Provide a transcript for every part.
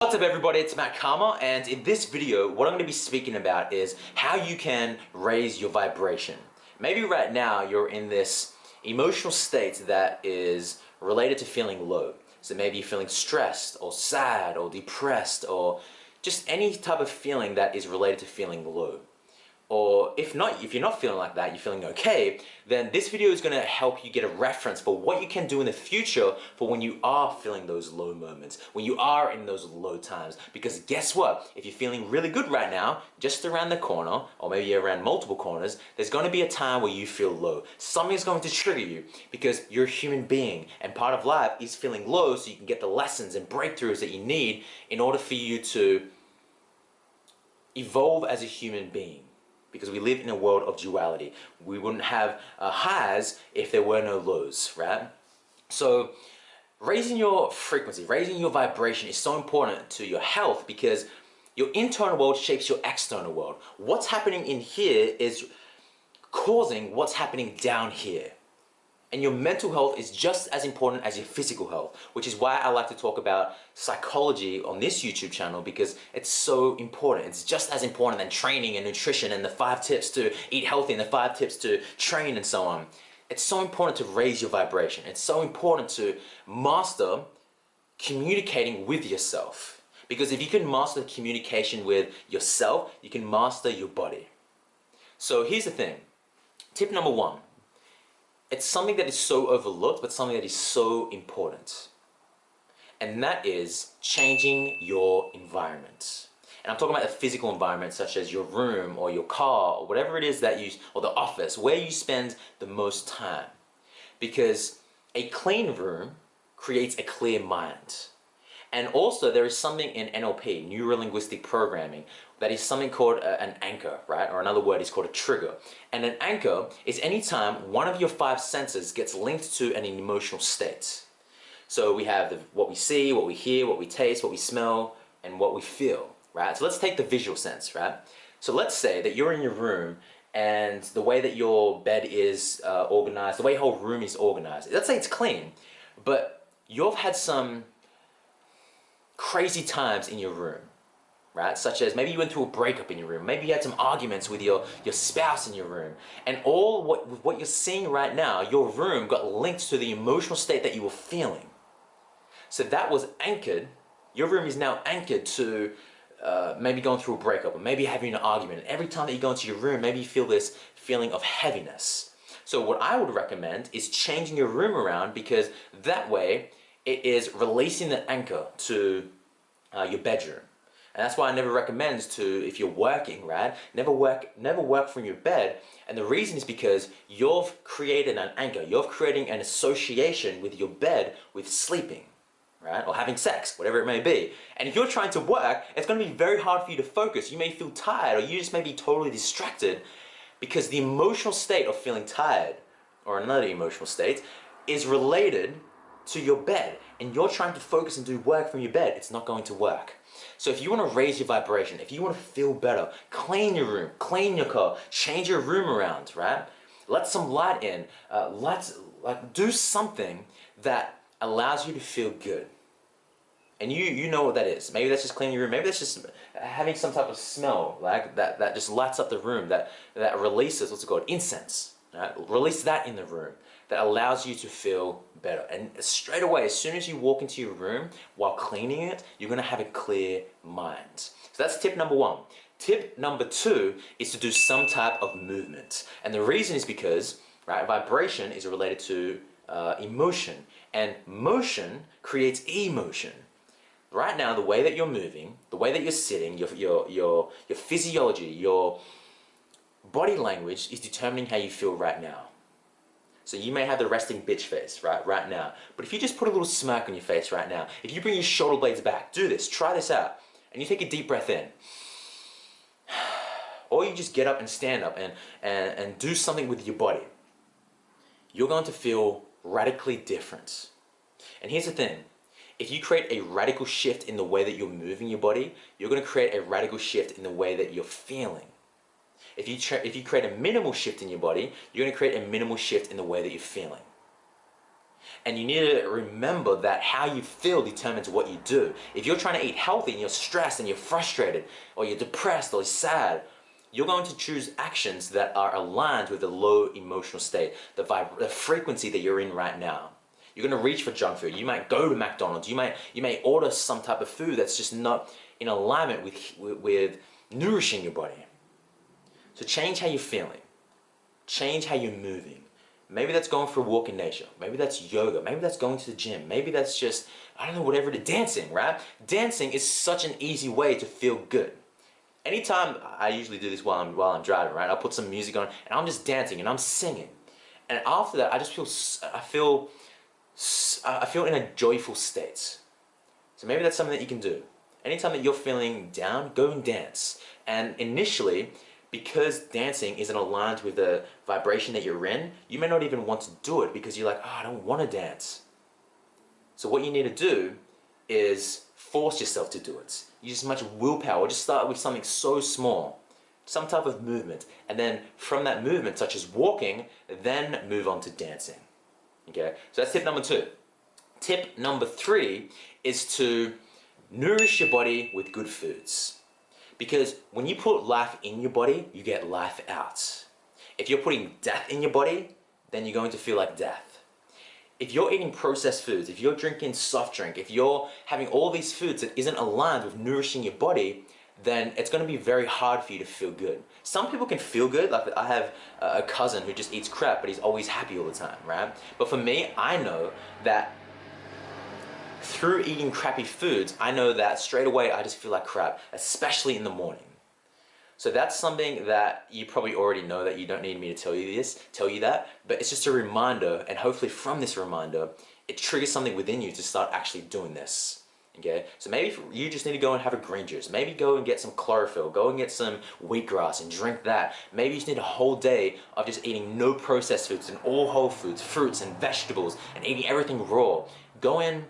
What's up everybody, it's Cama, and in this video what I'm going to be speaking about is how you can raise your vibration. Maybe right now you're in this emotional state that is related to feeling low. So maybe you're feeling stressed or sad or depressed or just any type of feeling that is related to feeling low. Or if you're not feeling like that, you're feeling okay, then this video is going to help you get a reference for what you can do in the future for when you are feeling those low moments, when you are in those low times. Because guess what? If you're feeling really good right now, just around the corner, or maybe around multiple corners, there's going to be a time where you feel low. Something's going to trigger you because you're a human being, and part of life is feeling low so you can get the lessons and breakthroughs that you need in order for you to evolve as a human being. Because we live in a world of duality. We wouldn't have highs if there were no lows, right? So raising your frequency, raising your vibration is so important to your health because your internal world shapes your external world. What's happening in here is causing what's happening down here. And your mental health is just as important as your physical health, which is why I like to talk about psychology on this YouTube channel, because it's so important. It's just as important than training and nutrition and the 5 tips to eat healthy and the 5 tips to train and so on. It's so important to raise your vibration. It's so important to master communicating with yourself. Because if you can master communication with yourself, you can master your body. So here's the thing. Tip number 1. It's something that is so overlooked, but something that is so important. And that is changing your environment. And I'm talking about the physical environment, such as your room or your car or whatever it is that or the office, where you spend the most time. Because a clean room creates a clear mind. And also there is something in NLP, neuro-linguistic programming, that is something called an anchor, right? Or another word is called a trigger. And an anchor is any time one of your 5 senses gets linked to an emotional state. So we have what we see, what we hear, what we taste, what we smell, and what we feel, right? So let's take the visual sense, right? So let's say that you're in your room and the way that your bed is organized, the way your whole room is organized. Let's say it's clean, but you've had some crazy times in your room, right? Such as maybe you went through a breakup in your room, maybe you had some arguments with your spouse in your room, and what you're seeing right now, your room got linked to the emotional state that you were feeling. So that was anchored, your room is now anchored to maybe going through a breakup, or maybe having an argument. And every time that you go into your room, maybe you feel this feeling of heaviness. So what I would recommend is changing your room around, because that way it is releasing the anchor to your bedroom. And that's why I never recommend to, if you're working, right, never work from your bed. And the reason is because you've created an anchor, you're creating an association with your bed with sleeping, right, or having sex, whatever it may be. And if you're trying to work, it's going to be very hard for you to focus. You may feel tired, or you just may be totally distracted, because the emotional state of feeling tired, or another emotional state, is related to your bed, and you're trying to focus and do work from your bed. It's not going to work. So if you want to raise your vibration, if you want to feel better, clean your room, clean your car, change your room around, right? Let some light in. Do something that allows you to feel good. And you know what that is. Maybe that's just cleaning your room. Maybe that's just having some type of smell, like that just lights up the room, that releases, what's it called, incense. Right? Release that in the room. That allows you to feel better. And straight away, as soon as you walk into your room while cleaning it, you're going to have a clear mind. So that's tip number 1. Tip number 2 is to do some type of movement. And the reason is because, right, vibration is related to emotion. And motion creates emotion. Right now, the way that you're moving, the way that you're sitting, your physiology, your body language is determining how you feel right now. So you may have the resting bitch face right now. But if you just put a little smirk on your face right now, if you bring your shoulder blades back, do this, try this out, and you take a deep breath in. Or you just get up and stand up and do something with your body. You're going to feel radically different. And here's the thing. If you create a radical shift in the way that you're moving your body, you're going to create a radical shift in the way that you're feeling. If you create a minimal shift in your body, you're going to create a minimal shift in the way that you're feeling. And you need to remember that how you feel determines what you do. If you're trying to eat healthy and you're stressed and you're frustrated, or you're depressed or sad, you're going to choose actions that are aligned with the low emotional state, the frequency that you're in right now. You're going to reach for junk food. You might go to McDonald's. You may order some type of food that's just not in alignment with nourishing your body. So change how you're feeling. Change how you're moving. Maybe that's going for a walk in nature. Maybe that's yoga. Maybe that's going to the gym. Maybe that's just, I don't know, whatever it is, dancing, right? Dancing is such an easy way to feel good. Anytime, I usually do this while I'm driving, right? I'll put some music on and I'm just dancing and I'm singing. And after that, I just feel, I feel in a joyful state. So maybe that's something that you can do. Anytime that you're feeling down, go and dance. And initially, because dancing isn't aligned with the vibration that you're in, you may not even want to do it because you're like, oh, I don't want to dance. So what you need to do is force yourself to do it. Use as much willpower. Just start with something so small, some type of movement. And then from that movement, such as walking, then move on to dancing. Okay, so that's tip number 2. Tip number 3 is to nourish your body with good foods. Because when you put life in your body, you get life out. If you're putting death in your body, then you're going to feel like death. If you're eating processed foods, if you're drinking soft drink, if you're having all these foods that isn't aligned with nourishing your body, then it's going to be very hard for you to feel good. Some people can feel good, like I have a cousin who just eats crap, but he's always happy all the time, right? But for me, I know that through eating crappy foods, I know that straight away I just feel like crap, especially in the morning. So that's something that you probably already know, that you don't need me to tell you that, but it's just a reminder, and hopefully from this reminder, it triggers something within you to start actually doing this. Okay, so maybe you just need to go and have a green juice. Maybe go and get some chlorophyll. Go and get some wheatgrass and drink that. Maybe you just need a whole day of just eating no processed foods and all whole foods, fruits and vegetables, and eating everything raw. Go and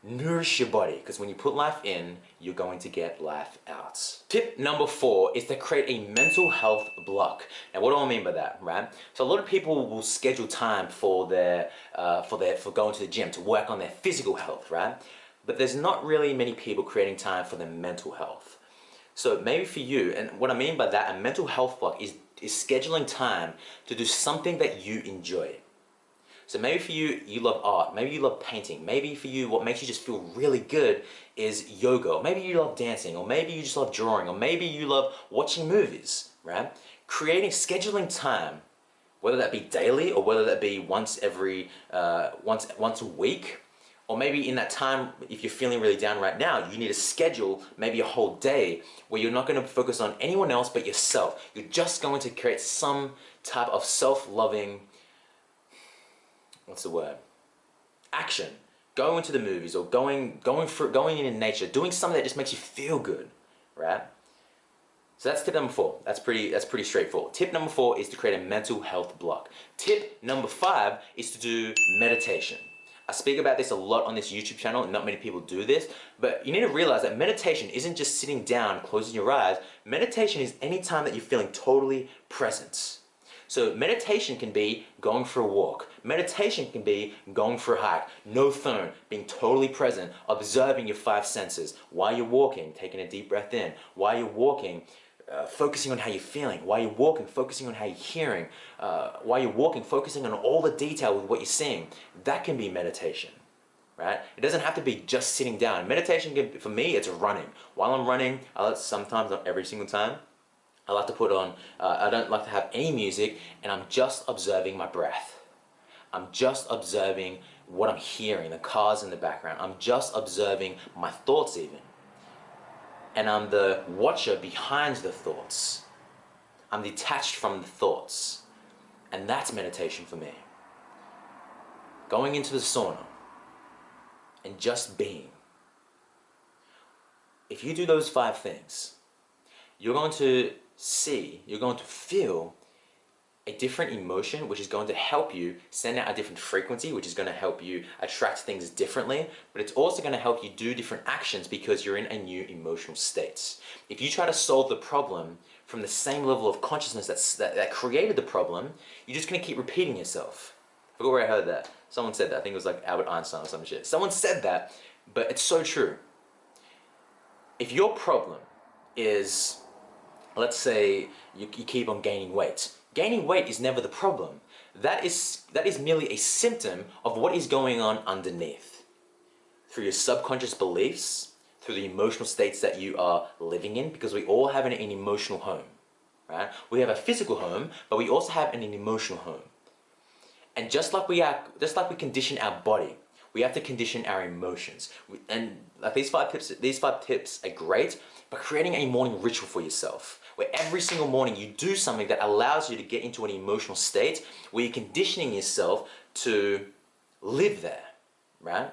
nourish your body, because when you put life in, you're going to get life out. Tip number 4 is to create a mental health block. Now, what do I mean by that, right? So a lot of people will schedule time for going to the gym to work on their physical health, right? But there's not really many people creating time for their mental health. So maybe for you, and what I mean by that, a mental health block is scheduling time to do something that you enjoy. So maybe for you, you love art, maybe you love painting, maybe for you what makes you just feel really good is yoga, or maybe you love dancing, or maybe you just love drawing, or maybe you love watching movies, right? Scheduling time, whether that be daily or whether that be once a week, or maybe in that time, if you're feeling really down right now, you need to schedule maybe a whole day where you're not going to focus on anyone else but yourself. You're just going to create some type of self-loving, action. Going to the movies, or going in nature, doing something that just makes you feel good, right? So that's tip number 4. That's pretty straightforward. Tip number 4 is to create a mental health block. Tip number 5 is to do meditation. I speak about this a lot on this YouTube channel, and not many people do this, but you need to realize that meditation isn't just sitting down, closing your eyes. Meditation is any time that you're feeling totally present. So meditation can be going for a walk. Meditation can be going for a hike. No phone, being totally present, observing your 5 senses. While you're walking, taking a deep breath in. While you're walking, focusing on how you're feeling. While you're walking, focusing on how you're hearing. While you're walking, focusing on all the detail with what you're seeing. That can be meditation, right? It doesn't have to be just sitting down. Meditation can, for me, it's running. While I'm running, sometimes, not every single time, I like to put on, I don't like to have any music, and I'm just observing my breath. I'm just observing what I'm hearing, the cars in the background. I'm just observing my thoughts even. And I'm the watcher behind the thoughts. I'm detached from the thoughts. And that's meditation for me. Going into the sauna and just being. If you do those 5 things, you're going to feel a different emotion, which is going to help you send out a different frequency, which is going to help you attract things differently, but it's also going to help you do different actions because you're in a new emotional state. If you try to solve the problem from the same level of consciousness that created the problem, you're just going to keep repeating yourself. I forgot where I heard that. Someone said that. I think it was like Albert Einstein or some shit. Someone said that, but it's so true. If your problem is, let's say you keep on gaining weight. Gaining weight is never the problem. That is merely a symptom of what is going on underneath. Through your subconscious beliefs, through the emotional states that you are living in, because we all have an emotional home, right? We have a physical home, but we also have an emotional home. And just like we condition our body, we have to condition our emotions. And like these five tips are great, but creating a morning ritual for yourself, where every single morning you do something that allows you to get into an emotional state, where you're conditioning yourself to live there, right?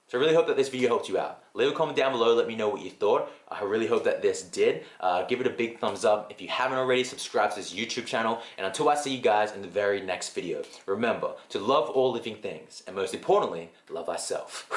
So I really hope that this video helped you out. Leave a comment down below, let me know what you thought. I really hope that this did. Give it a big thumbs up. If you haven't already, subscribe to this YouTube channel. And until I see you guys in the very next video, remember to love all living things. And most importantly, love thyself.